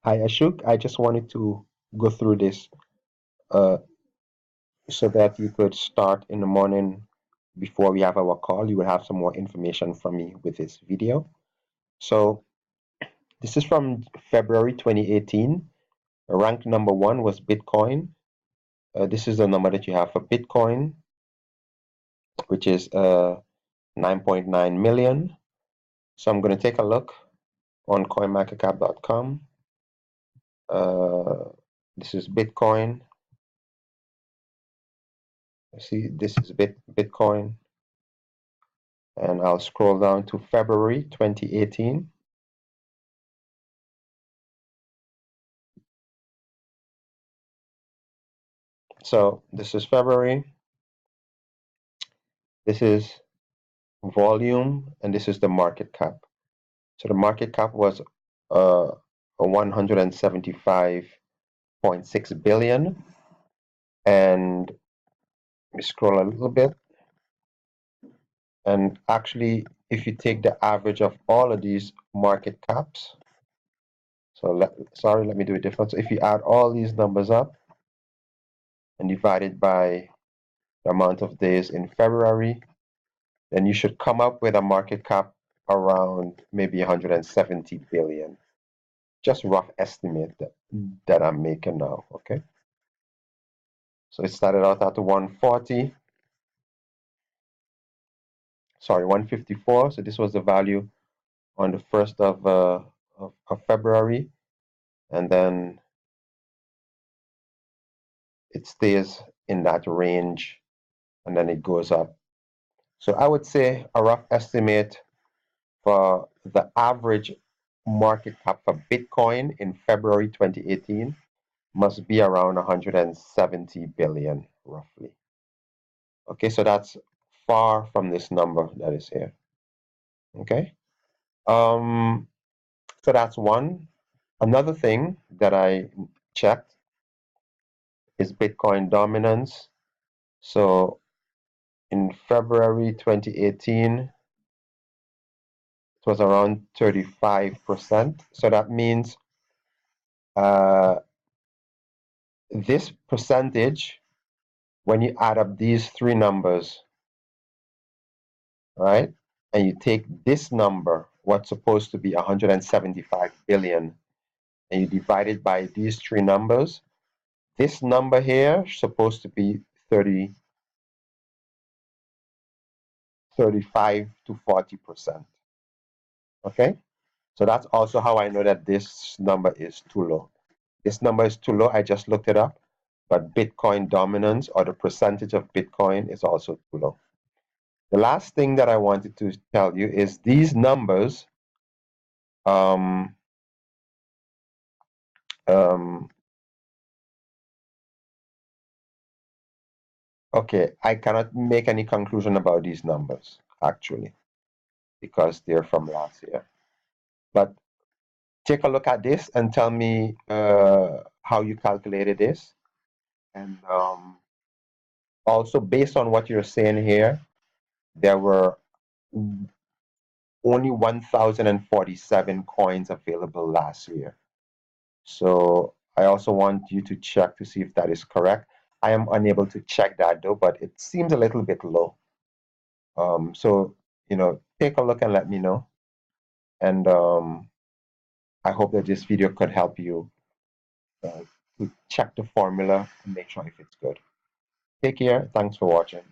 Hi, Ashok. I just wanted to go through this uh, so that you could start in the morning before we have our call. You will have some more information from me with this video. So this is from February 2018. Rank number one was Bitcoin. This is the number that you have for Bitcoin, which is 9.9 million. So I'm going to take a look on coinmarketcap.com. This is Bitcoin. See, this is Bitcoin. And I'll scroll down to February 2018. So this is February. This is volume, and this is the market cap. So the market cap was 175.6 billion. And let me scroll a little bit. And actually, if you take the average of all of these market caps, so let me do it different. So if you add all these numbers up and divide it by the amount of days in February, then you should come up with a market cap around maybe 170 billion. Just rough estimate that I'm making now, okay? So it started out at 140, sorry, 154. So this was the value on the 1st of February. And then it stays in that range and then it goes up. So I would say a rough estimate for the average market cap for Bitcoin in February 2018 must be around 170 billion roughly. Okay, so that's far from this number that is here. Okay, so that's one. Another thing that I checked is Bitcoin dominance. So in February 2018, it was around 35%. So that means this percentage, when you add up these three numbers, right, and you take this number, what's supposed to be 175 billion, and you divide it by these three numbers, this number here is supposed to be 35 to 40%. Okay, so that's also how I know that this number is too low. This number is too low. I just looked it up, but Bitcoin dominance, or the percentage of Bitcoin, is also too low. The last thing that I wanted to tell you is these numbers okay, I cannot make any conclusion about these numbers actually because they're from last year. But take a look at this and tell me how you calculated this. And also, based on what you're saying here, there were only 1,047 coins available last year. So I also want you to check to see if that is correct. I am unable to check that though, but it seems a little bit low. So, take a look and let me know. And I hope that this video could help you to check the formula and make sure if it's good. Take care. Thanks for watching.